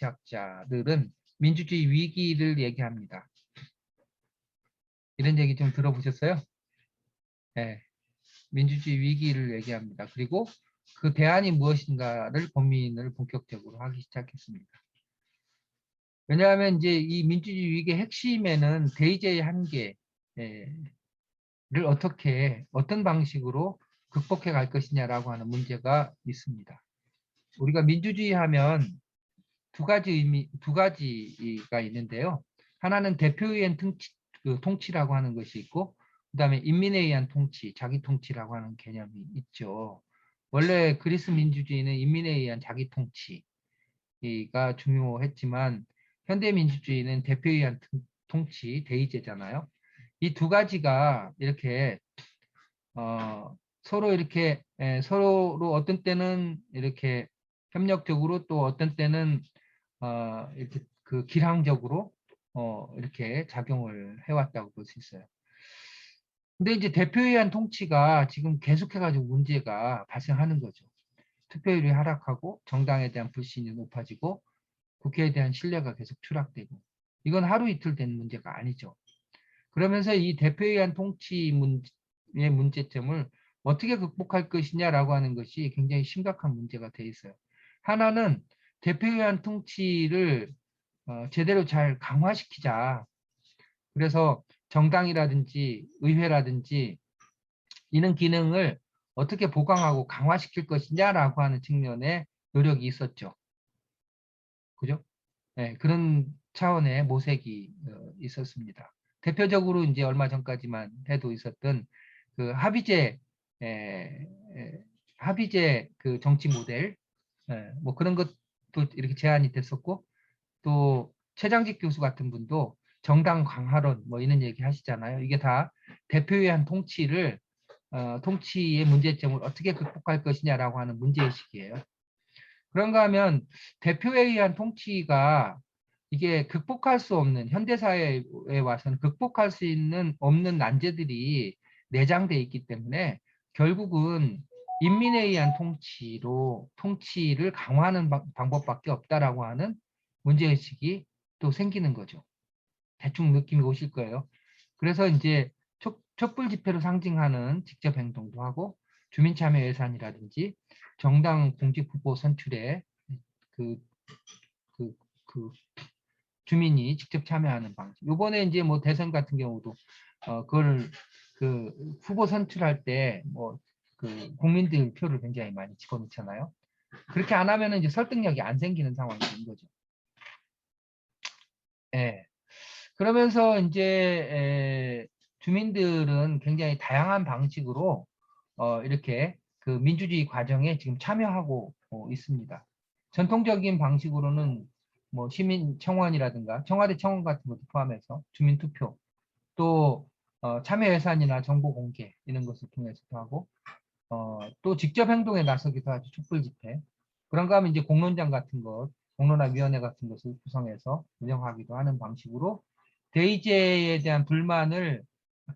정치학자들은 민주주의 위기를 얘기합니다. 이런 얘기 좀 들어보셨어요? 네, 민주주의 위기를 얘기합니다. 그리고 그 대안이 무엇인가를 고민을 본격적으로 하기 시작했습니다. 왜냐하면 이제 이 민주주의 위기의 핵심에는 대의제의 한계를 어떤 방식으로 극복해 갈 것이냐라고 하는 문제가 있습니다. 우리가 민주주의 하면 두 가지가 있는데요. 하나는 대표에 의한 통치라고 하는 것이 있고, 그다음에 인민에 의한 통치, 자기 통치라고 하는 개념이 있죠. 원래 그리스 민주주의는 인민에 의한 자기 통치가 중요했지만 현대 민주주의는 대표에 의한 통치, 대의제잖아요. 이 두 가지가 이렇게 서로 이렇게 서로로 어떤 때는 이렇게 협력적으로 또 어떤 때는 이렇게 그 기량적으로 이렇게 작용을 해왔다고 볼 수 있어요. 근데 이제 대표에 의한 통치가 지금 계속해가지고 문제가 발생하는 거죠. 투표율이 하락하고 정당에 대한 불신이 높아지고 국회에 대한 신뢰가 계속 추락되고 이건 하루 이틀 된 문제가 아니죠. 그러면서 이 대표에 의한 통치의 문제점을 어떻게 극복할 것이냐라고 하는 것이 굉장히 심각한 문제가 돼 있어요. 하나는 대표에 의한 통치를 제대로 잘 강화시키자. 그래서 정당이라든지 의회라든지 이런 기능을 어떻게 보강하고 강화시킬 것이냐라고 하는 측면의 노력이 있었죠. 그죠? 네, 그런 차원의 모색이 있었습니다. 대표적으로 이제 얼마 전까지만 해도 있었던 그 합의제 그 정치 모델, 뭐 그런 것도 이렇게 제안이 됐었고, 또 최장직 교수 같은 분도 정당 강화론 뭐 이런 얘기 하시잖아요. 이게 다 대표에 의한 통치의 문제점을 어떻게 극복할 것이냐라고 하는 문제의식이에요. 그런가 하면 대표에 의한 통치가 이게 극복할 수 없는 현대사회에 와서는 극복할 수 있는 없는 난제들이 내장돼 있기 때문에 결국은 인민에 의한 통치를 강화하는 방법밖에 없다라고 하는 문제의식이 또 생기는 거죠. 대충 느낌이 오실 거예요. 그래서 이제 촛불 집회로 상징하는 직접 행동도 하고 주민참여 예산이라든지 정당 공직 후보 선출에 그, 그, 그 주민이 직접 참여하는 방식. 요번에 이제 뭐 대선 같은 경우도 그걸 그 후보 선출할 때 뭐 그 국민들 표를 굉장히 많이 집어넣잖아요. 그렇게 안 하면은 이제 설득력이 안 생기는 상황이 된 거죠. 예. 그러면서 이제 주민들은 굉장히 다양한 방식으로 이렇게 그 민주주의 과정에 지금 참여하고 있습니다. 전통적인 방식으로는 뭐 시민청원이라든가 청와대 청원 같은 것도 포함해서 주민투표 또 참여 예산이나 정보 공개 이런 것을 통해서도 하고 또 직접 행동에 나서기도 하죠. 촛불 집회. 그런가 하면 이제 공론장 같은 것, 공론화위원회 같은 것을 구성해서 운영하기도 하는 방식으로 대의제에 대한 불만을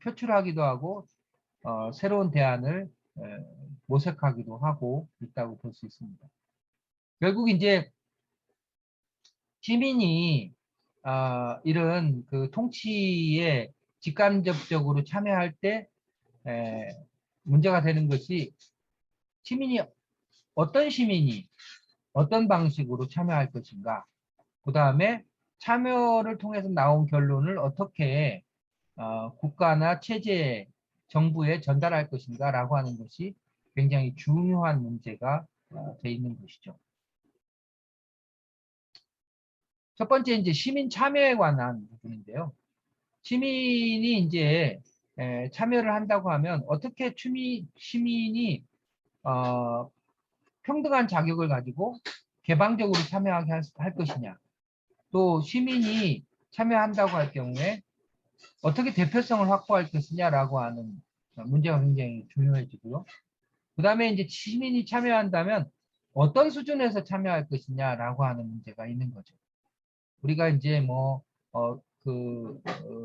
표출하기도 하고 새로운 대안을 모색하기도 하고 있다고 볼 수 있습니다. 결국 이제 시민이 이런 그 통치에 직간접적으로 참여할 때 문제가 되는 것이 시민이 어떤 방식으로 참여할 것인가, 그 다음에 참여를 통해서 나온 결론을 어떻게 국가나 체제, 정부에 전달할 것인가 라고 하는 것이 굉장히 중요한 문제가 돼 있는 것이죠. 첫 번째 이제 시민 참여에 관한 부분인데요. 시민이 이제 참여를 한다고 하면 어떻게 시민이 평등한 자격을 가지고 개방적으로 참여하게 할 것이냐. 또 시민이 참여한다고 할 경우에 어떻게 대표성을 확보할 것이냐라고 하는 문제가 굉장히 중요해지고요. 그 다음에 이제 시민이 참여한다면 어떤 수준에서 참여할 것이냐라고 하는 문제가 있는 거죠. 우리가 이제 뭐,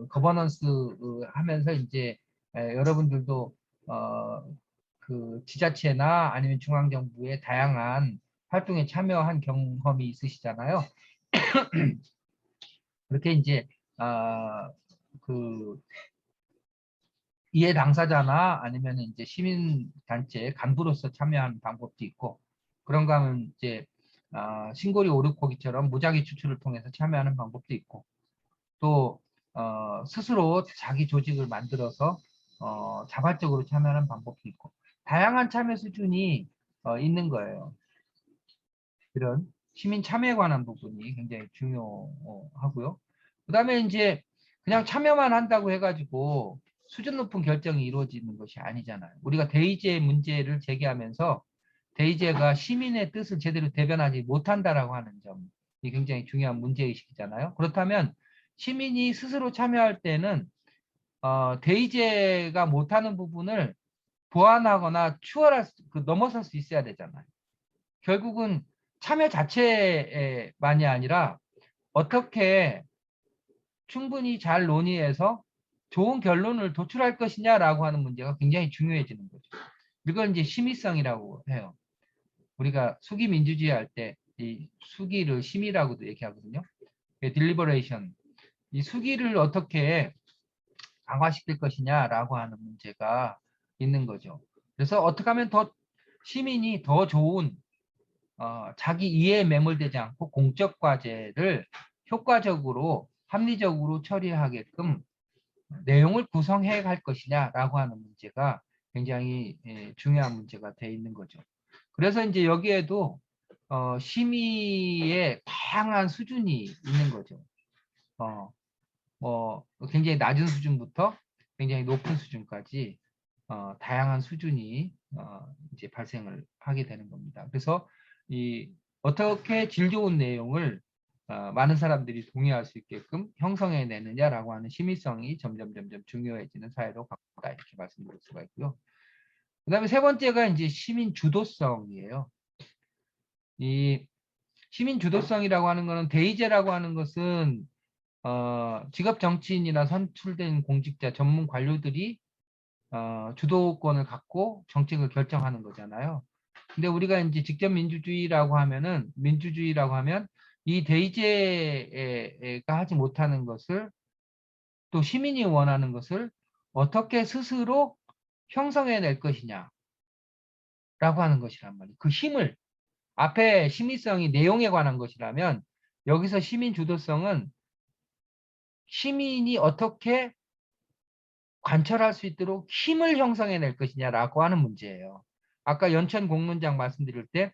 거버넌스 하면서 이제 여러분들도 그 지자체나 아니면 중앙정부의 다양한 활동에 참여한 경험이 있으시잖아요. 그렇게 이제 그 이해 당사자나 아니면 이제 시민 단체 간부로서 참여하는 방법도 있고, 그런가 하면 이제 신고리 오르코기처럼 무작위 추출을 통해서 참여하는 방법도 있고, 또 스스로 자기 조직을 만들어서 자발적으로 참여하는 방법도 있고, 다양한 참여 수준이 있는 거예요. 이런 시민 참여에 관한 부분이 굉장히 중요하고요. 그 다음에 이제 그냥 참여만 한다고 해가지고 수준 높은 결정이 이루어지는 것이 아니잖아요. 우리가 대의제 문제를 제기하면서 대의제가 시민의 뜻을 제대로 대변하지 못한다라고 하는 점이 굉장히 중요한 문제의식이잖아요. 그렇다면 시민이 스스로 참여할 때는 대의제가 못하는 부분을 보완하거나 넘어설 수 있어야 되잖아요. 결국은 참여 자체만이 아니라 어떻게 충분히 잘 논의해서 좋은 결론을 도출할 것이냐라고 하는 문제가 굉장히 중요해지는 거죠. 이건 이제 심의성이라고 해요. 우리가 수기 민주주의 할 때 이 수기를 심의라고도 얘기하거든요. 딜리버레이션. 이 수기를 어떻게 강화시킬 것이냐라고 하는 문제가 있는 거죠. 그래서 어떻게 하면 더 시민이 더 좋은 자기 이해에 매몰되지 않고 공적 과제를 효과적으로 합리적으로 처리하게끔 내용을 구성해 갈 것이냐라고 하는 문제가 굉장히 중요한 문제가 돼 있는 거죠. 그래서 이제 여기에도 심의의 다양한 수준이 있는 거죠. 굉장히 낮은 수준부터 굉장히 높은 수준까지 다양한 수준이 이제 발생을 하게 되는 겁니다. 그래서 어떻게 질 좋은 내용을 많은 사람들이 동의할 수 있게끔 형성해내느냐라고 하는 심의성이 점점 중요해지는 사회로 갔다 이렇게 말씀드릴 수가 있고요. 그다음에 세 번째가 이제 시민 주도성이에요. 이 시민 주도성이라고 하는 것은 대의제라고 하는 것은 직업 정치인이나 선출된 공직자 전문 관료들이 주도권을 갖고 정책을 결정하는 거잖아요. 근데 우리가 이제 직접 민주주의라고 하면 이 대의제가 하지 못하는 것을 또 시민이 원하는 것을 어떻게 스스로 형성해낼 것이냐라고 하는 것이란 말이에요. 그 힘을 앞에 심의성이 내용에 관한 것이라면 여기서 시민 주도성은 시민이 어떻게 관철할 수 있도록 힘을 형성해낼 것이냐라고 하는 문제예요. 아까 연천 공론장 말씀드릴 때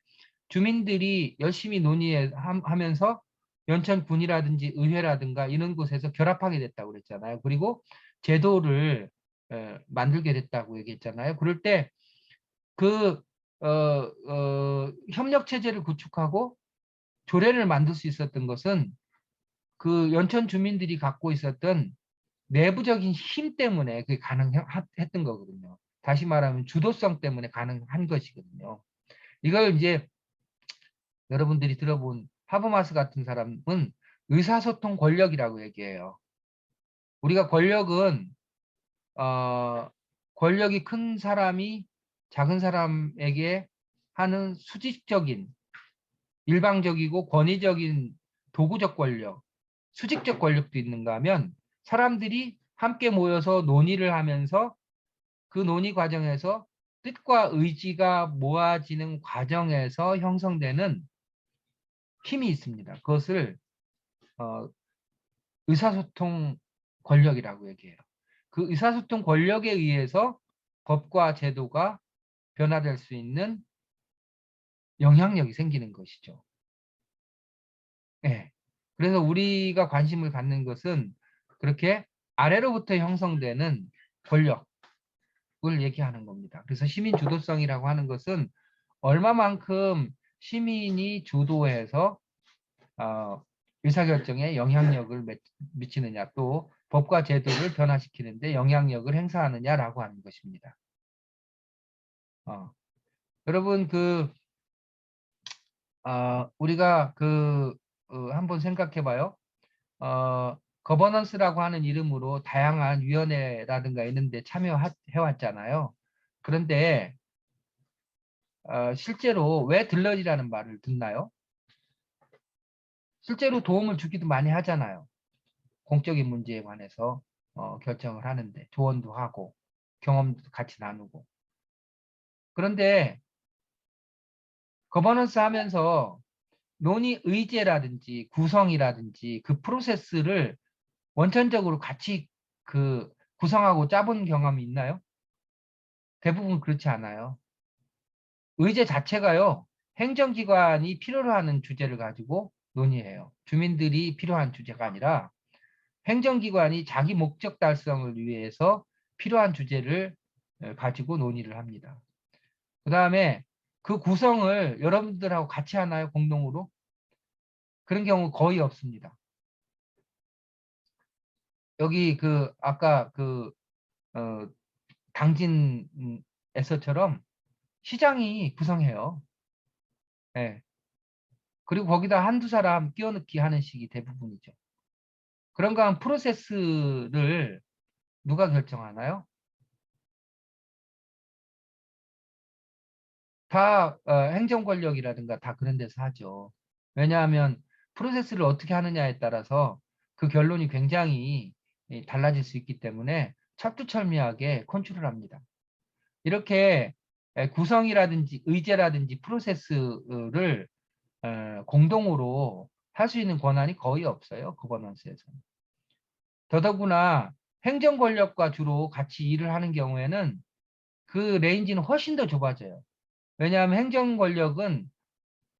주민들이 열심히 논의하면서 연천군이라든지 의회라든가 이런 곳에서 결합하게 됐다고 그랬잖아요. 그리고 제도를 만들게 됐다고 얘기했잖아요. 그럴 때 그 협력 체제를 구축하고 조례를 만들 수 있었던 것은 그 연천 주민들이 갖고 있었던 내부적인 힘 때문에 그게 가능했던 거거든요. 다시 말하면 주도성 때문에 가능한 것이거든요. 이걸 이제 여러분들이 들어본 하버마스 같은 사람은 의사소통 권력이라고 얘기해요. 우리가 권력이 큰 사람이 작은 사람에게 하는 수직적인 일방적이고 권위적인 도구적 권력, 수직적 권력도 있는가 하면 사람들이 함께 모여서 논의를 하면서 그 논의 과정에서 뜻과 의지가 모아지는 과정에서 형성되는 힘이 있습니다. 그것을 의사소통 권력이라고 얘기해요. 그 의사소통 권력에 의해서 법과 제도가 변화될 수 있는 영향력이 생기는 것이죠. 네. 그래서 우리가 관심을 갖는 것은 그렇게 아래로부터 형성되는 권력을 얘기하는 겁니다. 그래서 시민 주도성이라고 하는 것은 얼마만큼 시민이 주도해서 의사결정에 영향력을 미치느냐, 또 법과 제도를 변화시키는데 영향력을 행사하느냐라고 하는 것입니다. 여러분 우리가 한번 생각해봐요. 거버넌스라고 하는 이름으로 다양한 위원회라든가 있는데 참여해왔잖아요. 그런데 실제로 왜 들러리라는 말을 듣나요? 실제로 도움을 주기도 많이 하잖아요. 공적인 문제에 관해서 결정을 하는데 조언도 하고 경험도 같이 나누고. 그런데 거버넌스 하면서 논의 의제라든지 구성이라든지 그 프로세스를 원천적으로 같이 그 구성하고 짜본 경험이 있나요? 대부분 그렇지 않아요. 의제 자체가요, 행정기관이 필요로 하는 주제를 가지고 논의해요. 주민들이 필요한 주제가 아니라 행정기관이 자기 목적 달성을 위해서 필요한 주제를 가지고 논의를 합니다. 그 다음에 그 구성을 여러분들하고 같이 하나요? 공동으로? 그런 경우 거의 없습니다. 여기 그 아까 그 당진에서처럼 시장이 구성해요. 예. 그리고 거기다 한두 사람 끼워넣기 하는 식이 대부분이죠. 그런가 하면 프로세스를 누가 결정하나요? 다 행정 권력이라든가 다 그런 데서 하죠. 왜냐하면 프로세스를 어떻게 하느냐에 따라서 그 결론이 굉장히 달라질 수 있기 때문에 철두철미하게 컨트롤합니다. 이렇게 구성이라든지 의제라든지 프로세스를 공동으로 할 수 있는 권한이 거의 없어요. 거버넌스에서는. 더더구나 행정 권력과 주로 같이 일을 하는 경우에는 그 레인지는 훨씬 더 좁아져요. 왜냐하면 행정 권력은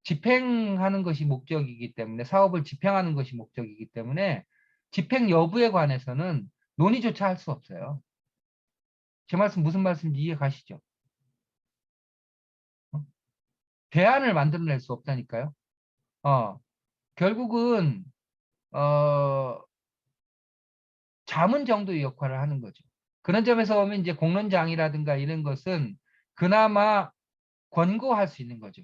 집행하는 것이 목적이기 때문에, 사업을 집행하는 것이 목적이기 때문에 집행 여부에 관해서는 논의조차 할 수 없어요. 제 말씀 무슨 말씀인지 이해 가시죠? 대안을 만들어낼 수 없다니까요. 어, 결국은 어, 자문 정도의 역할을 하는 거죠. 그런 점에서 보면 이제 공론장이라든가 이런 것은 그나마 권고할 수 있는 거죠.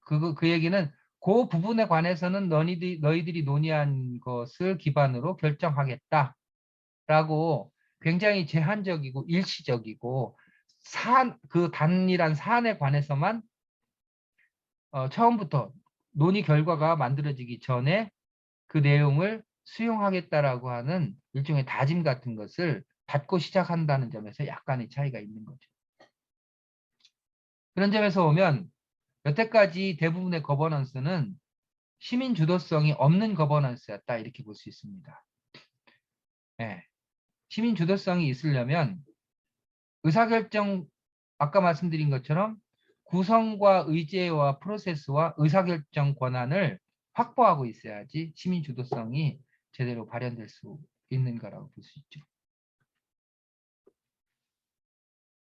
그 얘기는 그 부분에 관해서는 너희들이 논의한 것을 기반으로 결정하겠다라고 굉장히 제한적이고 일시적이고 그 단일한 사안에 관해서만 처음부터 논의 결과가 만들어지기 전에 그 내용을 수용하겠다라고 하는 일종의 다짐 같은 것을 받고 시작한다는 점에서 약간의 차이가 있는 거죠. 그런 점에서 보면 여태까지 대부분의 거버넌스는 시민 주도성이 없는 거버넌스였다 이렇게 볼 수 있습니다. 네. 시민 주도성이 있으려면 의사결정 아까 말씀드린 것처럼 구성과 의제와 프로세스와 의사결정 권한을 확보하고 있어야지 시민 주도성이 제대로 발현될 수 있는 거라고 볼 수 있죠.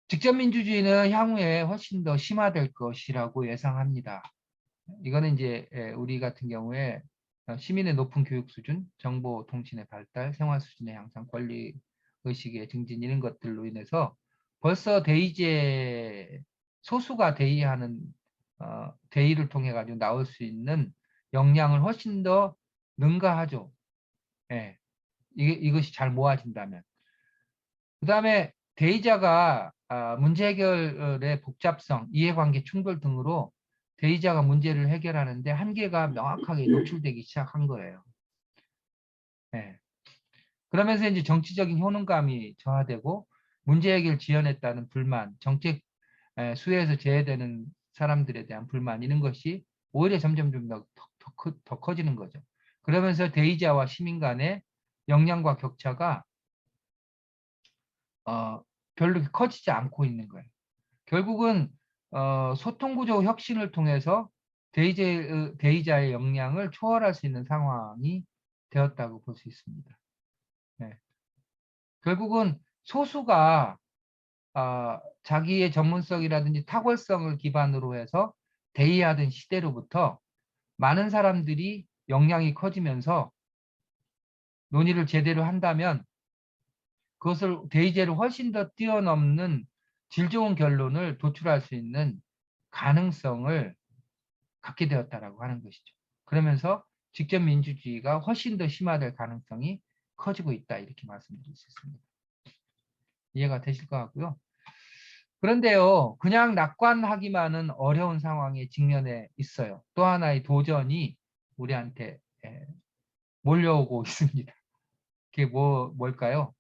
직접민주주의는 향후에 훨씬 더 심화될 것이라고 예상합니다. 이거는 이제 우리 같은 경우에 시민의 높은 교육 수준, 정보 통신의 발달, 생활 수준의 향상, 권리 의식의 증진 이런 것들로 인해서 벌써 대의제 소수가 대의하는 대의를 통해 가지고 나올 수 있는 역량을 훨씬 더 능가하죠. 예, 이것이 잘 모아진다면. 그 다음에 대의자가 문제 해결의 복잡성, 이해관계 충돌 등으로 대의자가 문제를 해결하는데 한계가 명확하게 노출되기 시작한 거예요. 네. 그러면서 이제 정치적인 효능감이 저하되고 문제 해결 지연에 따른 불만, 정책 수혜에서 제외되는 사람들에 대한 불만 이런 것이 오히려 점점 좀 더 커지는 거죠. 그러면서 대의자와 시민 간의 역량과 격차가 별로 커지지 않고 있는 거예요. 결국은 소통구조 혁신을 통해서 대의자의 역량을 초월할 수 있는 상황이 되었다고 볼 수 있습니다. 네. 결국은 소수가 자기의 전문성이라든지 탁월성을 기반으로 해서 대의하던 시대로부터 많은 사람들이 역량이 커지면서 논의를 제대로 한다면 그것을 대의제를 훨씬 더 뛰어넘는 질 좋은 결론을 도출할 수 있는 가능성을 갖게 되었다라고 하는 것이죠. 그러면서 직접 민주주의가 훨씬 더 심화될 가능성이 커지고 있다 이렇게 말씀드릴 수 있습니다. 이해가 되실 것 같고요. 그런데요, 그냥 낙관하기만은 어려운 상황에 직면해 있어요. 또 하나의 도전이 우리한테 몰려오고 있습니다. 그게 뭘까요?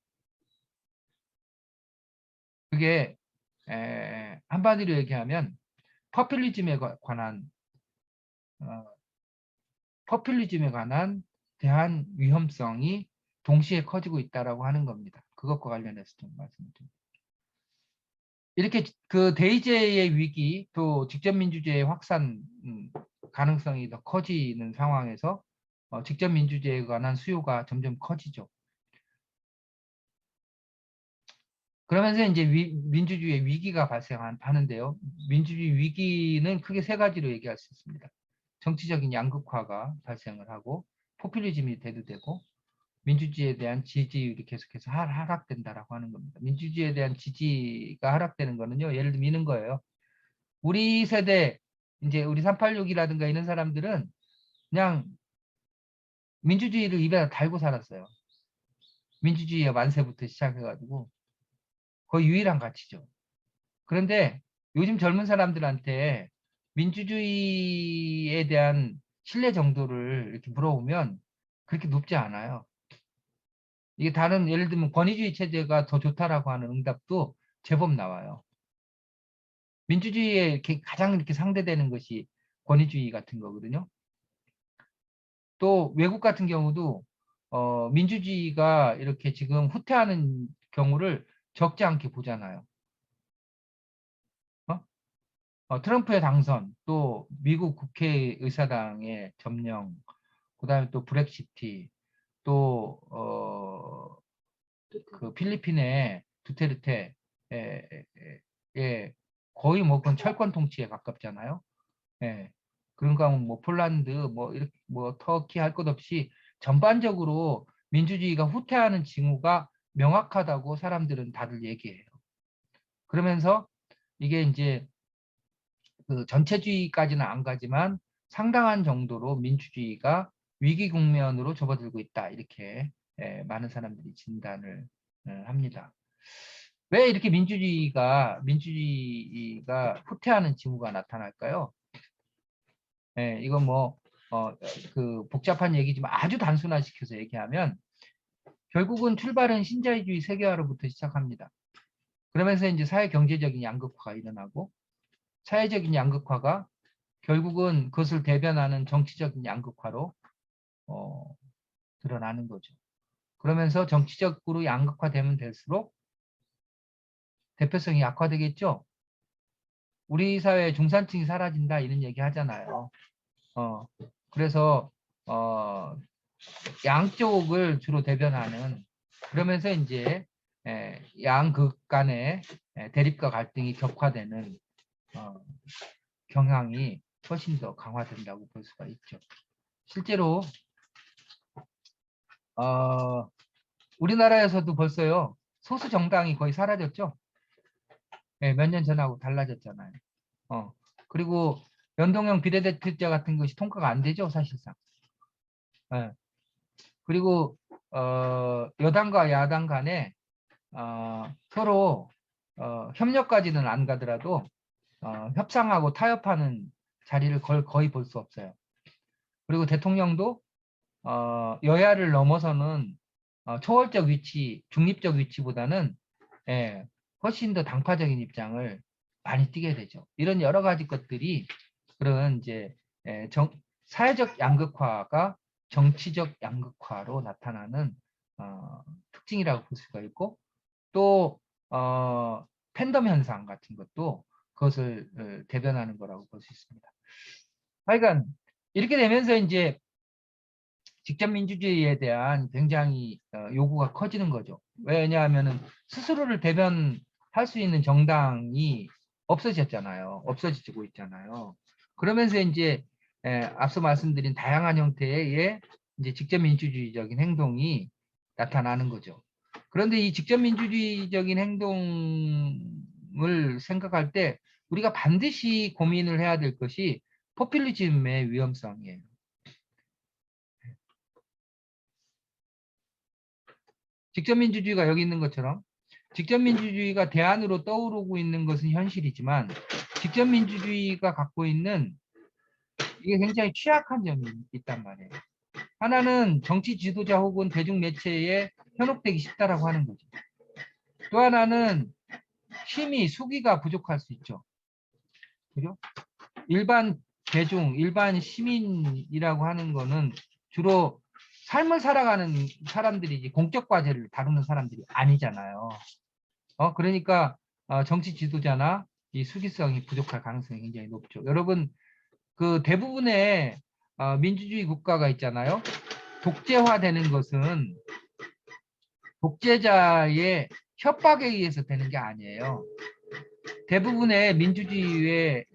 그게 한마디로 얘기하면 퍼퓰리즘에 관한 퍼퓰리즘에 관한 대한 위험성이 동시에 커지고 있다라고 하는 겁니다. 그것과 관련해서 좀 말씀드립니다. 이렇게 그 대의제의 위기 또 직접민주제의 확산 가능성이 더 커지는 상황에서 직접민주제에 관한 수요가 점점 커지죠. 그러면서 이제 민주주의의 위기가 발생하는데요. 민주주의 위기는 크게 세 가지로 얘기할 수 있습니다. 정치적인 양극화가 발생을 하고 포퓰리즘이 대두되고 민주주의에 대한 지지율이 계속해서 하락된다라고 하는 겁니다. 민주주의에 대한 지지가 하락되는 거는요. 예를 들면 이런 거예요. 우리 세대 이제 우리 386이라든가 이런 사람들은 그냥 민주주의를 입에 달고 살았어요. 민주주의의 만세부터 시작해가지고 거의 유일한 가치죠. 그런데 요즘 젊은 사람들한테 민주주의에 대한 신뢰 정도를 이렇게 물어보면 그렇게 높지 않아요. 이게 다른 예를 들면 권위주의 체제가 더 좋다라고 하는 응답도 제법 나와요. 민주주의에 이렇게 가장 이렇게 상대되는 것이 권위주의 같은 거거든요. 또 외국 같은 경우도 민주주의가 이렇게 지금 후퇴하는 경우를 적지 않게 보잖아요. 트럼프의 당선, 또 미국 국회의사당의 점령, 그다음에 또 브렉시티, 또 그 필리핀의 두테르테, 거의 뭐 그건 철권 통치에 가깝잖아요. 예. 그런가 하면 뭐 폴란드, 뭐 이렇게 뭐 터키 할 것 없이 전반적으로 민주주의가 후퇴하는 징후가 명확하다고 사람들은 다들 얘기해요. 그러면서 이게 이제 그 전체주의까지는 안 가지만 상당한 정도로 민주주의가 위기 국면으로 접어들고 있다. 이렇게 많은 사람들이 진단을 합니다. 왜 이렇게 민주주의가 후퇴하는 징후가 나타날까요? 이건 뭐 그 복잡한 얘기지만 아주 단순화시켜서 얘기하면 결국은 출발은 신자유주의 세계화로부터 시작합니다. 그러면서 이제 사회 경제적인 양극화가 일어나고 사회적인 양극화가 결국은 그것을 대변하는 정치적인 양극화로 드러나는 거죠. 그러면서 정치적으로 양극화되면 될수록 대표성이 약화되겠죠. 우리 사회 중산층이 사라진다 이런 얘기 하잖아요. 그래서 양쪽을 주로 대변하는 그러면서 이제 양극 간의 대립과 갈등이 격화되는 경향이 훨씬 더 강화된다고 볼 수가 있죠. 실제로 우리나라에서도 벌써요 소수 정당이 거의 사라졌죠. 몇 년 전하고 달라졌잖아요. 그리고 연동형 비례대표제 같은 것이 통과가 안 되죠 사실상. 그리고 여당과 야당 간에 서로 협력까지는 안 가더라도 협상하고 타협하는 자리를 거의 볼 수 없어요. 그리고 대통령도 여야를 넘어서는 초월적 위치, 중립적 위치보다는 훨씬 더 당파적인 입장을 많이 띠게 되죠. 이런 여러 가지 것들이 그런 이제 사회적 양극화가 정치적 양극화로 나타나는 특징이라고 볼 수가 있고 또 팬덤 현상 같은 것도 그것을 대변하는 거라고 볼 수 있습니다. 하여간 이렇게 되면서 이제 직접 민주주의에 대한 굉장히 요구가 커지는 거죠. 왜냐하면은 스스로를 대변할 수 있는 정당이 없어졌잖아요. 없어지고 있잖아요. 그러면서 이제 앞서 말씀드린 다양한 형태의 이제 직접 민주주의적인 행동이 나타나는 거죠. 그런데 이 직접 민주주의적인 행동을 생각할 때 우리가 반드시 고민을 해야 될 것이 포퓰리즘의 위험성이에요. 직접민주주의가 여기 있는 것처럼 직접민주주의가 대안으로 떠오르고 있는 것은 현실이지만 직접민주주의가 갖고 있는 이게 굉장히 취약한 점이 있단 말이에요. 하나는 정치 지도자 혹은 대중 매체에 현혹되기 쉽다라고 하는 거죠. 또 하나는 힘이 수기가 부족할 수 있죠. 그죠? 일반 대중, 일반 시민이라고 하는 거는 주로 삶을 살아가는 사람들이지 공적 과제를 다루는 사람들이 아니잖아요. 그러니까 정치 지도자나 이 수기성이 부족할 가능성이 굉장히 높죠. 여러분, 그 대부분의 민주주의 국가가 있잖아요. 독재화되는 것은 독재자의 협박에 의해서 되는 게 아니에요. 대부분의 민주주의의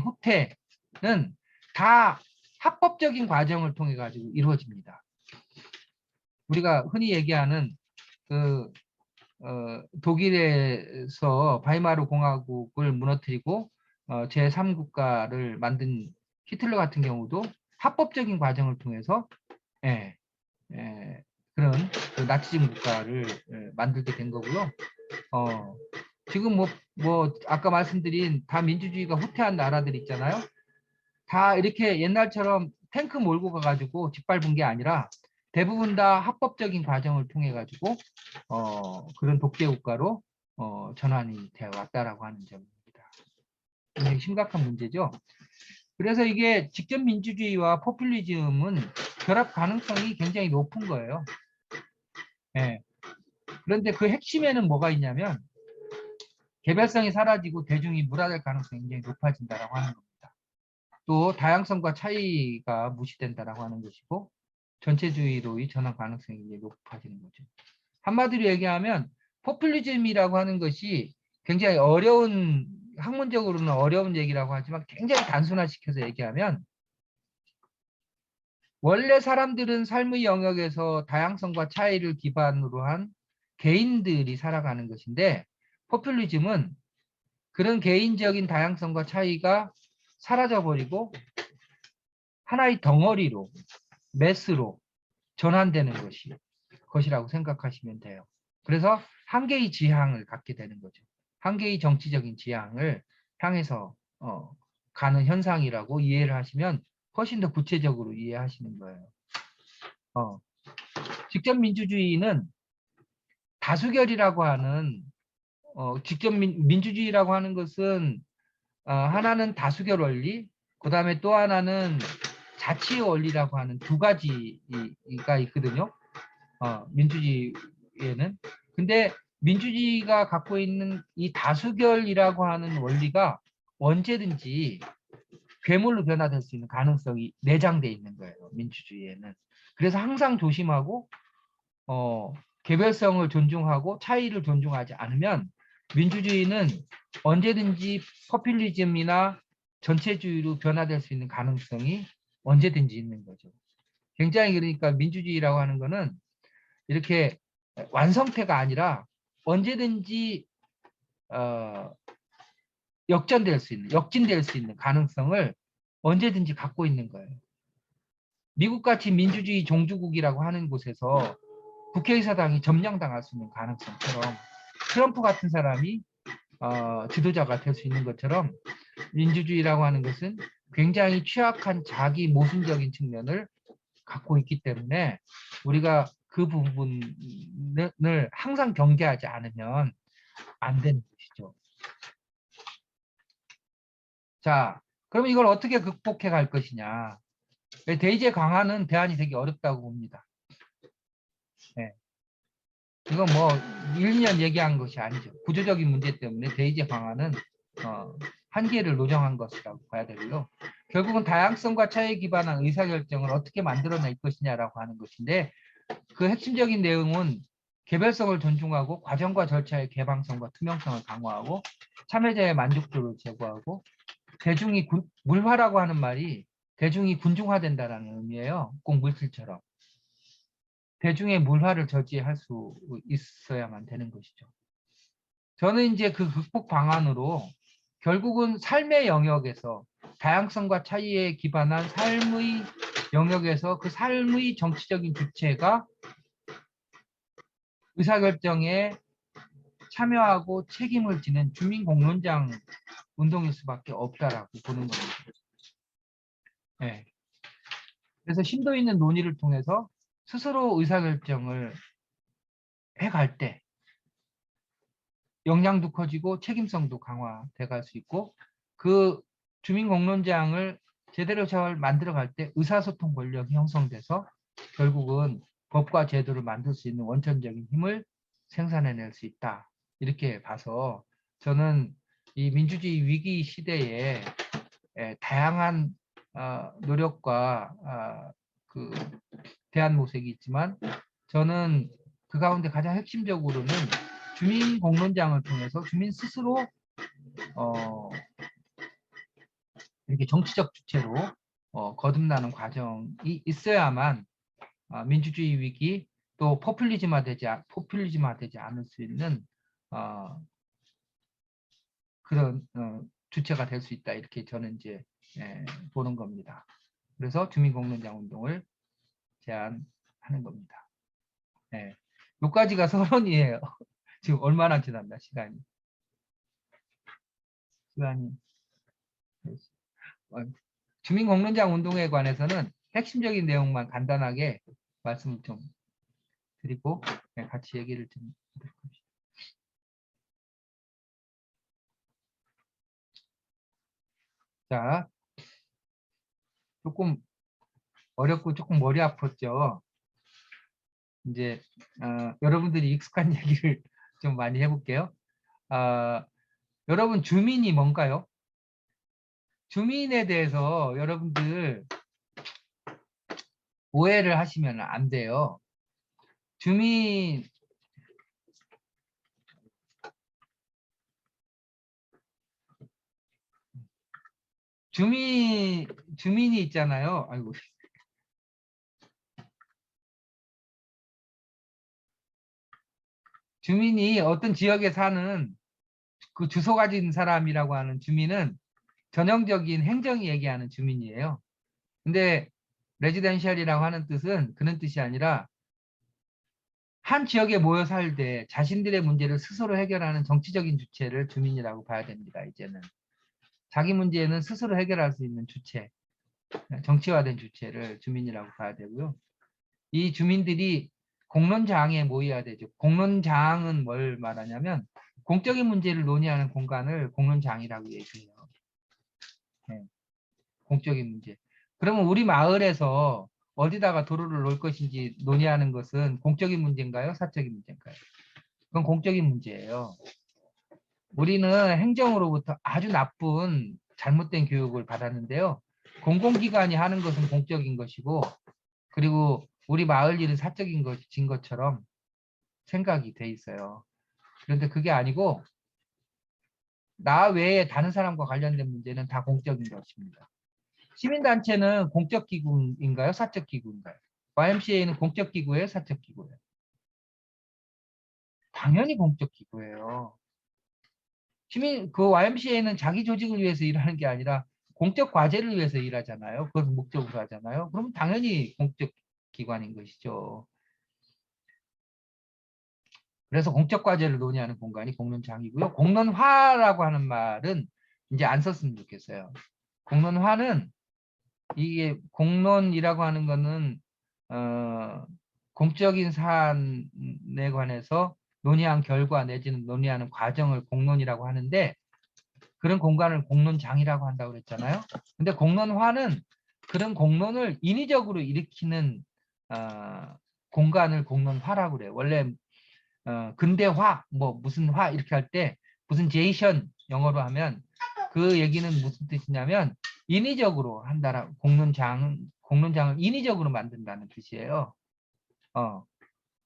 후퇴는 다 합법적인 과정을 통해 가지고 이루어집니다. 우리가 흔히 얘기하는 그 독일에서 바이마르 공화국을 무너뜨리고 제3국가를 만든 히틀러 같은 경우도 합법적인 과정을 통해서 예, 그런 그 나치즘 국가를 만들게 된 거고요. 지금 뭐 아까 말씀드린 다 민주주의가 후퇴한 나라들 있잖아요. 다 이렇게 옛날처럼 탱크 몰고 가가지고 짓밟은 게 아니라 대부분 다 합법적인 과정을 통해 가지고 그런 독재 국가로 전환이 되어 왔다라고 하는 점입니다. 굉장히 심각한 문제죠. 그래서 이게 직접 민주주의와 포퓰리즘은 결합 가능성이 굉장히 높은 거예요. 예. 그런데 그 핵심에는 뭐가 있냐면 개별성이 사라지고 대중이 물화될 가능성이 굉장히 높아진다라고 하는 겁니다. 또 다양성과 차이가 무시된다라고 하는 것이고 전체주의로의 전환 가능성이 굉장히 높아지는 거죠. 한마디로 얘기하면 포퓰리즘이라고 하는 것이 굉장히 어려운 학문적으로는 어려운 얘기라고 하지만 굉장히 단순화시켜서 얘기하면 원래 사람들은 삶의 영역에서 다양성과 차이를 기반으로 한 개인들이 살아가는 것인데 포퓰리즘은 그런 개인적인 다양성과 차이가 사라져버리고 하나의 덩어리로 매스로 전환되는 것이라고 생각하시면 돼요. 그래서 한 개의 지향을 갖게 되는 거죠. 한 개의 정치적인 지향을 향해서 가는 현상이라고 이해를 하시면 훨씬 더 구체적으로 이해하시는 거예요. 직접 민주주의는 다수결이라고 하는 직접 민주주의라고 하는 것은 하나는 다수결 원리, 그 다음에 또 하나는 자치 원리라고 하는 두 가지가 있거든요. 민주주의에는. 근데 민주주의가 갖고 있는 이 다수결이라고 하는 원리가 언제든지 괴물로 변화될 수 있는 가능성이 내장되어 있는 거예요. 민주주의에는. 그래서 항상 조심하고 개별성을 존중하고 차이를 존중하지 않으면 민주주의는 언제든지 포퓰리즘이나 전체주의로 변화될 수 있는 가능성이 언제든지 있는 거죠. 굉장히 그러니까 민주주의라고 하는 거는 이렇게 완성태가 아니라 언제든지 역전될 수 있는, 역진될 수 있는 가능성을 언제든지 갖고 있는 거예요. 미국같이 민주주의 종주국이라고 하는 곳에서 국회의사당이 점령당할 수 있는 가능성처럼 트럼프 같은 사람이 지도자가 될 수 있는 것처럼 민주주의라고 하는 것은 굉장히 취약한 자기 모순적인 측면을 갖고 있기 때문에 우리가 그 부분을 항상 경계하지 않으면 안 되는 것이죠. 자, 그럼 이걸 어떻게 극복해 갈 것이냐. 대의제 강화는 대안이 되게 어렵다고 봅니다. 네. 이건 뭐 1, 2년 얘기한 것이 아니죠. 구조적인 문제 때문에 대의제 강화는 한계를 노정한 것이라고 봐야 되고요. 결국은 다양성과 차이에 기반한 의사결정을 어떻게 만들어낼 것이냐라고 하는 것인데 그 핵심적인 내용은 개별성을 존중하고 과정과 절차의 개방성과 투명성을 강화하고 참여자의 만족도를 제고하고 대중이 물화라고 하는 말이 대중이 군중화된다는 의미예요. 꼭 물질처럼. 대중의 물화를 저지할 수 있어야만 되는 것이죠. 저는 이제 그 극복 방안으로 결국은 삶의 영역에서 다양성과 차이에 기반한 삶의 영역에서 그 삶의 정치적인 주체가 의사결정에 참여하고 책임을 지는 주민공론장 운동일 수밖에 없다라고 보는 겁니다. 네. 그래서 심도 있는 논의를 통해서 스스로 의사결정을 해갈 때 역량도 커지고 책임성도 강화돼 갈 수 있고, 그 주민공론장을 제대로 잘 만들어갈 때 의사소통 권력이 형성돼서 결국은 법과 제도를 만들 수 있는 원천적인 힘을 생산해낼 수 있다. 이렇게 봐서 저는 이 민주주의 위기 시대에 다양한 노력과 그 대안 모색이 있지만, 저는 그 가운데 가장 핵심적으로는 주민 공론장을 통해서 주민 스스로 이렇게 정치적 주체로 거듭나는 과정이 있어야만 민주주의 위기, 또 포퓰리즘화되지 않을 수 있는 그런 주체가 될 수 있다, 이렇게 저는 이제 보는 겁니다. 그래서 주민공론장 운동을 제안하는 겁니다. 여기까지가 서론이에요. 지금 얼마나 지났나 시간이. 주민공론장 운동에 관해서는 핵심적인 내용만 간단하게 말씀을 좀 드리고 같이 얘기를 좀 하도록 합시다. 자, 조금 어렵고 조금 머리 아팠죠. 이제 여러분들이 익숙한 얘기를 좀 많이 해볼게요. 여러분, 주민이 뭔가요? 주민에 대해서 여러분들 오해를 하시면 안 돼요. 주민이 있잖아요. 아이고. 주민이 어떤 지역에 사는 그 주소 가진 사람이라고 하는 주민은 전형적인 행정이 얘기하는 주민이에요. 근데 레지던셜이라고 하는 뜻은 그런 뜻이 아니라 한 지역에 모여 살되 자신들의 문제를 스스로 해결하는 정치적인 주체를 주민이라고 봐야 됩니다. 이제는 자기 문제는 스스로 해결할 수 있는 주체, 정치화된 주체를 주민이라고 봐야 되고요. 이 주민들이 공론장에 모여야 되죠. 공론장은 뭘 말하냐면 공적인 문제를 논의하는 공간을 공론장이라고 얘기해요. 공적인 문제. 그러면 우리 마을에서 어디다가 도로를 놓을 것인지 논의하는 것은 공적인 문제인가요? 사적인 문제인가요? 그건 공적인 문제예요. 우리는 행정으로부터 아주 나쁜 잘못된 교육을 받았는데요. 공공기관이 하는 것은 공적인 것이고, 그리고 우리 마을 일은 사적인 것인 것처럼 생각이 돼 있어요. 그런데 그게 아니고 나 외에 다른 사람과 관련된 문제는 다 공적인 것입니다. 시민단체는 공적 기구인가요? 사적 기구인가요? YMCA는 공적 기구예요? 사적 기구예요? 당연히 공적 기구예요. 그 YMCA는 자기 조직을 위해서 일하는 게 아니라 공적 과제를 위해서 일하잖아요. 그것을 목적으로 하잖아요. 그럼 당연히 공적 기관인 것이죠. 그래서 공적 과제를 논의하는 공간이 공론장이고요. 공론화라고 하는 말은 이제 안 썼으면 좋겠어요. 공론화는 이게 공론이라고 하는 거는 공적인 사안에 관해서 논의한 결과 내지는 논의하는 과정을 공론이라고 하는데, 그런 공간을 공론장이라고 한다고 그랬잖아요. 근데 공론화는 그런 공론을 인위적으로 일으키는 공간을 공론화라고 그래요. 원래 근대화, 뭐 무슨 화 이렇게 할 때 무슨 제이션 영어로 하면 그 얘기는 무슨 뜻이냐면 인위적으로 한다라, 공론장을 인위적으로 만든다는 뜻이에요.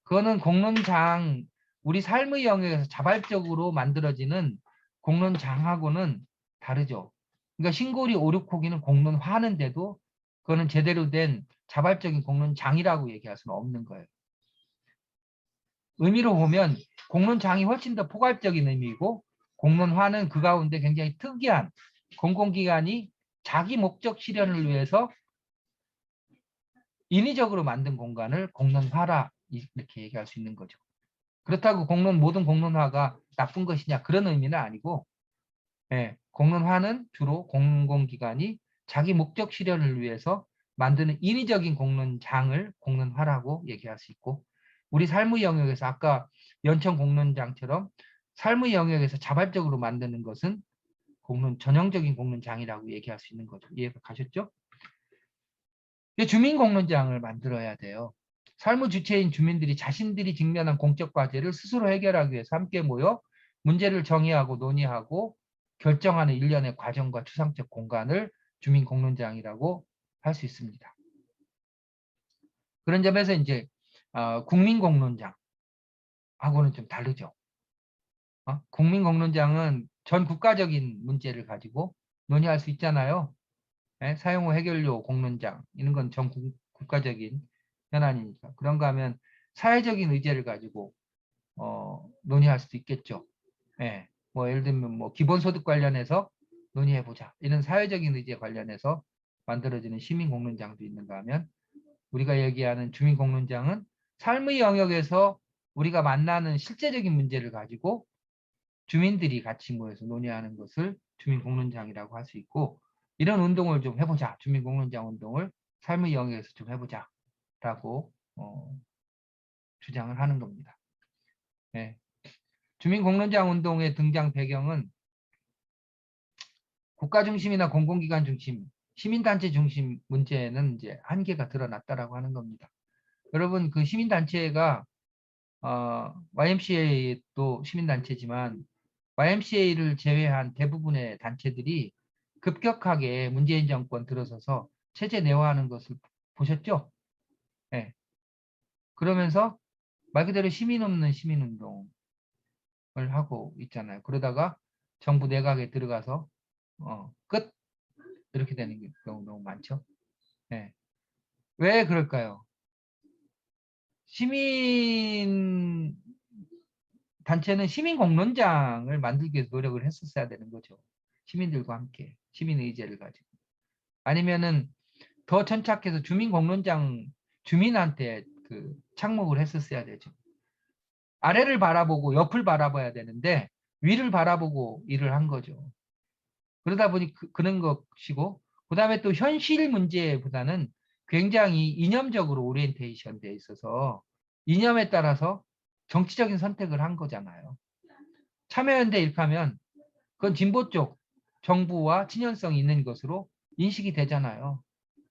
그거는 공론장, 우리 삶의 영역에서 자발적으로 만들어지는 공론장하고는 다르죠. 그러니까 신고리 오륙호기는 공론화하는데도 그거는 제대로 된 자발적인 공론장이라고 얘기할 수는 없는 거예요. 의미로 보면 공론장이 훨씬 더 포괄적인 의미이고, 공론화는 그 가운데 굉장히 특이한 공공기관이 자기 목적 실현을 위해서 인위적으로 만든 공간을 공론화라 이렇게 얘기할 수 있는 거죠. 그렇다고 모든 공론화가 나쁜 것이냐, 그런 의미는 아니고, 공론화는 주로 공공기관이 자기 목적 실현을 위해서 만드는 인위적인 공론장을 공론화라고 얘기할 수 있고, 우리 삶의 영역에서 아까 연천 공론장처럼 삶의 영역에서 자발적으로 만드는 것은 전형적인 공론장이라고 얘기할 수 있는 거죠. 이해가 가셨죠? 주민공론장을 만들어야 돼요. 삶의 주체인 주민들이 자신들이 직면한 공적 과제를 스스로 해결하기 위해서 함께 모여 문제를 정의하고 논의하고 결정하는 일련의 과정과 추상적 공간을 주민공론장이라고 할 수 있습니다. 그런 점에서 이제 국민공론장하고는 좀 다르죠. 국민공론장은 전 국가적인 문제를 가지고 논의할 수 있잖아요. 사용 후 해결료 공론장 이런 건 전 국가적인 현안이니까 그런가 하면 사회적인 의제를 가지고 논의할 수도 있겠죠. 뭐 예를 들면 뭐 기본소득 관련해서 논의해보자 이런 사회적인 의제 관련해서 만들어지는 시민공론장도 있는가 하면 우리가 얘기하는 주민공론장은 삶의 영역에서 우리가 만나는 실제적인 문제를 가지고 주민들이 같이 모여서 논의하는 것을 주민공론장이라고 할 수 있고, 이런 운동을 좀 해보자. 주민공론장 운동을 삶의 영역에서 좀 해보자. 라고 주장을 하는 겁니다. 네. 주민공론장 운동의 등장 배경은 국가 중심이나 공공기관 중심, 시민단체 중심 문제는 이제 한계가 드러났다라고 하는 겁니다. 여러분, 그 시민단체가 YMCA도 시민단체지만 YMCA를 제외한 대부분의 단체들이 급격하게 문재인 정권 들어서서 체제 내화하는 것을 보셨죠? 네. 그러면서 말 그대로 시민 없는 시민운동을 하고 있잖아요. 그러다가 정부 내각에 들어가서 끝! 이렇게 되는 경우 너무 많죠. 네. 왜 그럴까요? 시민 단체는 시민 공론장을 만들기 위해서 노력을 했었어야 되는 거죠. 시민들과 함께 시민 의제를 가지고. 아니면은 더 천착해서 주민 공론장 주민한테 그 착목을 했었어야 되죠. 아래를 바라보고 옆을 바라봐야 되는데 위를 바라보고 일을 한 거죠. 그러다 보니 그런 것이고, 그 다음에 또 현실 문제보다는 굉장히 이념적으로 오리엔테이션 돼 있어서 이념에 따라서 정치적인 선택을 한 거잖아요. 참여연대 일하면 그건 진보 쪽 정부와 친연성이 있는 것으로 인식이 되잖아요.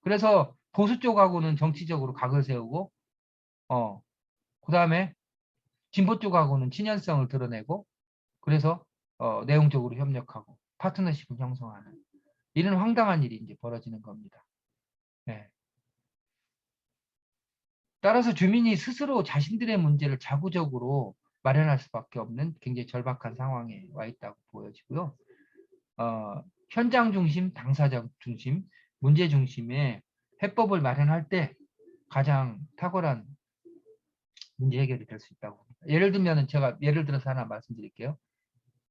그래서 보수 쪽하고는 정치적으로 각을 세우고, 그 다음에 진보 쪽하고는 친연성을 드러내고, 그래서 내용적으로 협력하고 파트너십을 형성하는 이런 황당한 일이 이제 벌어지는 겁니다. 네. 따라서 주민이 스스로 자신들의 문제를 자구적으로 마련할 수밖에 없는 굉장히 절박한 상황에 와 있다고 보여지고요. 현장 중심, 당사자 중심, 문제 중심의 해법을 마련할 때 가장 탁월한 문제 해결이 될 수 있다고 봅니다. 예를 들면 제가 예를 들어서 하나 말씀드릴게요.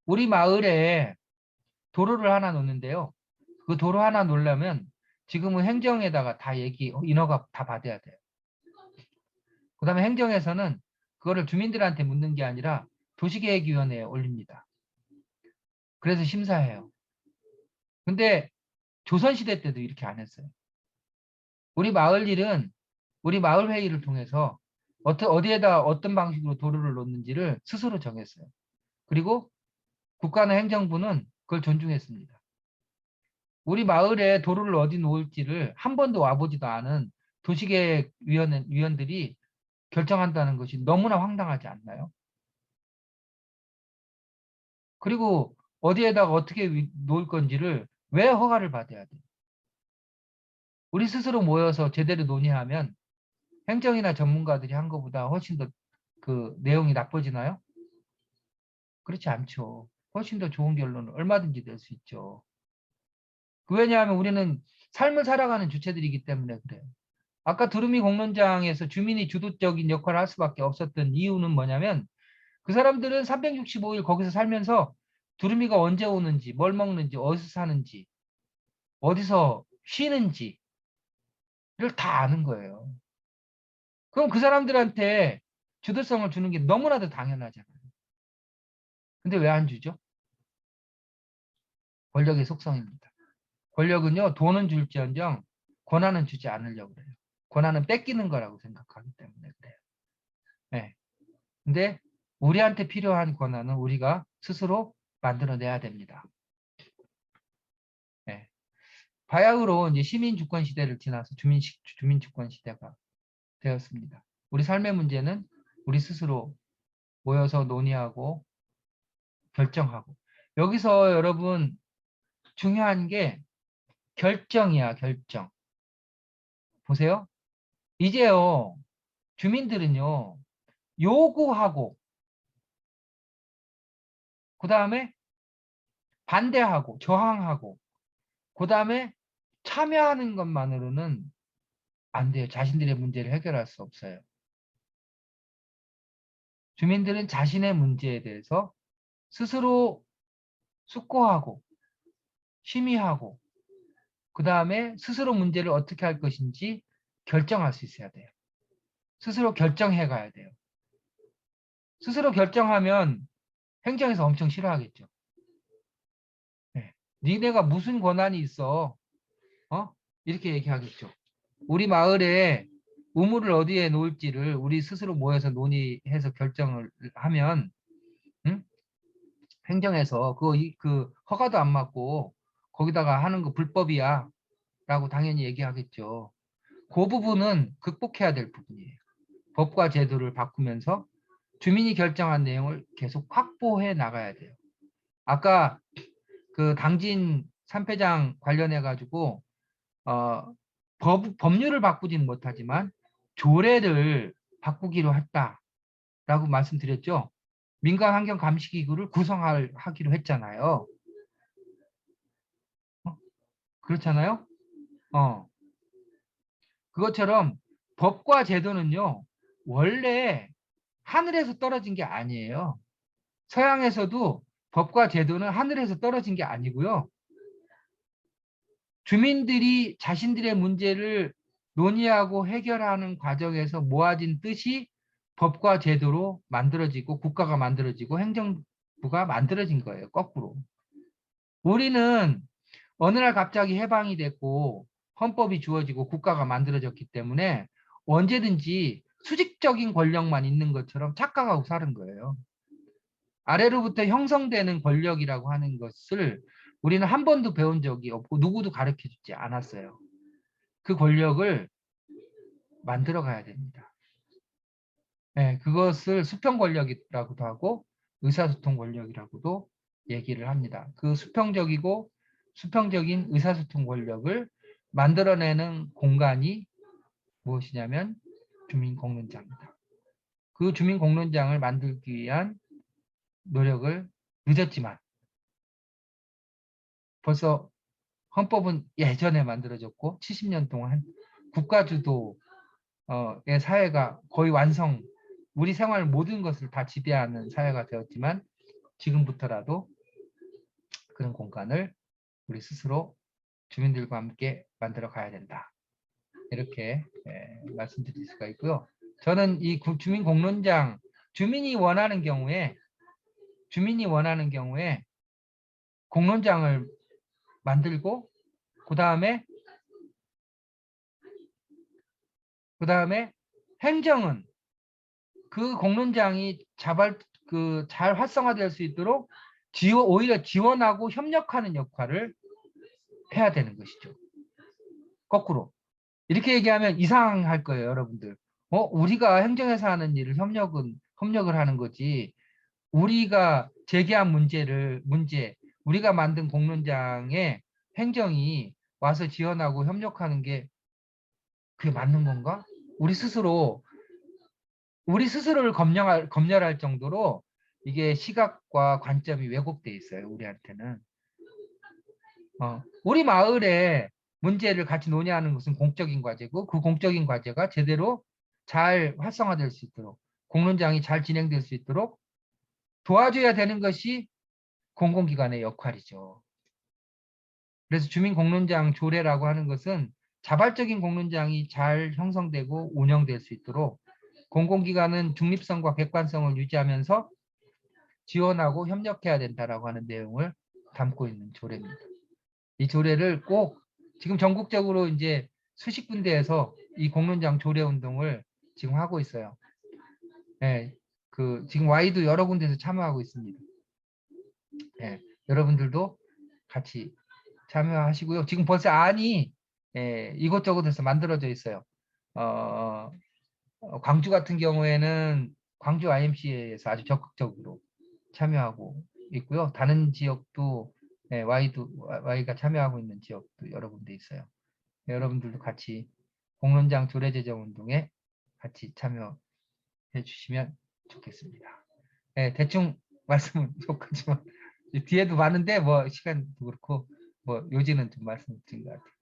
우리 마을에 도로를 하나 놓는데요. 그 도로 하나 놓으려면 지금은 행정에다가 다 인허가 다 받아야 돼요. 그 다음에 행정에서는 그거를 주민들한테 묻는 게 아니라 도시계획위원회에 올립니다. 그래서 심사해요. 근데 조선시대 때도 이렇게 안 했어요. 우리 마을 일은 우리 마을 회의를 통해서 어디에다 어떤 방식으로 도로를 놓는지를 스스로 정했어요. 그리고 국가나 행정부는 그걸 존중했습니다. 우리 마을에 도로를 어디 놓을지를 한 번도 와보지도 않은 도시계획위원들이 결정한다는 것이 너무나 황당하지 않나요? 그리고 어디에다가 어떻게 놓을 건지를 왜 허가를 받아야 돼? 우리 스스로 모여서 제대로 논의하면 행정이나 전문가들이 한 것보다 훨씬 더 그 내용이 나빠지나요? 그렇지 않죠. 훨씬 더 좋은 결론은 얼마든지 낼 수 있죠. 왜냐하면 우리는 삶을 살아가는 주체들이기 때문에 그래요. 아까 두루미 공론장에서 주민이 주도적인 역할을 할 수밖에 없었던 이유는 뭐냐면 그 사람들은 365일 거기서 살면서 두루미가 언제 오는지, 뭘 먹는지, 어디서 사는지, 어디서 쉬는지를 다 아는 거예요. 그럼 그 사람들한테 주도성을 주는 게 너무나도 당연하잖아요. 근데 왜 안 주죠? 권력의 속성입니다. 권력은요, 돈은 줄지언정 권한은 주지 않으려고 그래요. 권한은 뺏기는 거라고 생각하기 때문에 그래요. 네. 근데 우리한테 필요한 권한은 우리가 스스로 만들어내야 됩니다. 네. 바야흐로 이제 시민 주권 시대를 지나서 주민 주권 시대가 되었습니다. 우리 삶의 문제는 우리 스스로 모여서 논의하고 결정하고. 여기서 여러분 중요한 게 결정이야, 결정. 보세요. 이제요, 주민들은요, 요구하고, 그 다음에 반대하고, 저항하고, 그 다음에 참여하는 것만으로는 안 돼요. 자신들의 문제를 해결할 수 없어요. 주민들은 자신의 문제에 대해서 스스로 숙고하고, 심의하고, 그 다음에 스스로 문제를 어떻게 할 것인지 결정할 수 있어야 돼요. 스스로 결정해 가야 돼요. 스스로 결정하면 행정에서 엄청 싫어하겠죠. 네. 니네가 무슨 권한이 있어? 이렇게 얘기하겠죠. 우리 마을에 우물을 어디에 놓을지를 우리 스스로 모여서 논의해서 결정을 하면, 응? 행정에서 그 허가도 안 맞고 거기다가 하는 거 불법이야 라고 당연히 얘기하겠죠. 그 부분은 극복해야 될 부분이에요. 법과 제도를 바꾸면서 주민이 결정한 내용을 계속 확보해 나가야 돼요. 아까 그 당진 3패장 관련해 가지고 법률을 바꾸지는 못하지만 조례를 바꾸기로 했다라고 말씀드렸죠. 민간환경감시기구를 구성하기로 했잖아요. 그렇잖아요. 어. 그것처럼 법과 제도는요, 원래 하늘에서 떨어진 게 아니에요. 서양에서도 법과 제도는 하늘에서 떨어진 게 아니고요. 주민들이 자신들의 문제를 논의하고 해결하는 과정에서 모아진 뜻이 법과 제도로 만들어지고 국가가 만들어지고 행정부가 만들어진 거예요. 거꾸로. 우리는 어느 날 갑자기 해방이 됐고 헌법이 주어지고 국가가 만들어졌기 때문에 언제든지 수직적인 권력만 있는 것처럼 착각하고 사는 거예요. 아래로부터 형성되는 권력이라고 하는 것을 우리는 한 번도 배운 적이 없고 누구도 가르쳐 주지 않았어요. 그 권력을 만들어 가야 됩니다. 네, 그것을 수평 권력이라고도 하고 의사소통 권력이라고도 얘기를 합니다. 그 수평적인 의사소통 권력을 만들어내는 공간이 무엇이냐면 주민공론장입니다. 그 주민공론장을 만들기 위한 노력을 늦었지만 벌써 헌법은 예전에 만들어졌고 70년 동안 국가주도의 사회가 거의 완성, 우리 생활 모든 것을 다 지배하는 사회가 되었지만 지금부터라도 그런 공간을 우리 스스로 주민들과 함께 만들어 가야 된다. 이렇게 말씀드릴 수가 있고요. 저는 이 주민공론장, 주민이 원하는 경우에 공론장을 만들고 그 다음에 행정은 그 공론장이 잘 활성화될 수 있도록 오히려 지원하고 협력하는 역할을 해야 되는 것이죠. 거꾸로. 이렇게 얘기하면 이상할 거예요, 여러분들. 우리가 행정에서 하는 일을 협력을 하는 거지. 우리가 제기한 우리가 만든 공론장에 행정이 와서 지원하고 협력하는 게 그게 맞는 건가? 우리 스스로를 검열할 정도로 이게 시각과 관점이 왜곡돼 있어요, 우리한테는. 우리 마을에 문제를 같이 논의하는 것은 공적인 과제고 그 공적인 과제가 제대로 잘 활성화될 수 있도록 공론장이 잘 진행될 수 있도록 도와줘야 되는 것이 공공기관의 역할이죠. 그래서 주민공론장 조례라고 하는 것은 자발적인 공론장이 잘 형성되고 운영될 수 있도록 공공기관은 중립성과 객관성을 유지하면서 지원하고 협력해야 된다라고 하는 내용을 담고 있는 조례입니다. 이 조례를 꼭 지금 전국적으로 이제 수십 군데에서 이 공론장 조례 운동을 지금 하고 있어요. 예, 그 지금 Y도 여러 군데서 참여하고 있습니다. 예, 여러분들도 같이 참여하시고요. 지금 벌써 안이 이곳저곳에서 만들어져 있어요. 광주 같은 경우에는 광주 IMC에서 아주 적극적으로 참여하고 있고요. 다른 지역도 Y가 참여하고 있는 지역도 여러 군데 있어요. 여러분들도 같이 공론장 조례 제정 운동에 같이 참여해 주시면 좋겠습니다. 대충 말씀은 여기까지만 뒤에도 많은데 뭐 시간도 그렇고 뭐 요지는 좀 말씀드린 것 같아요.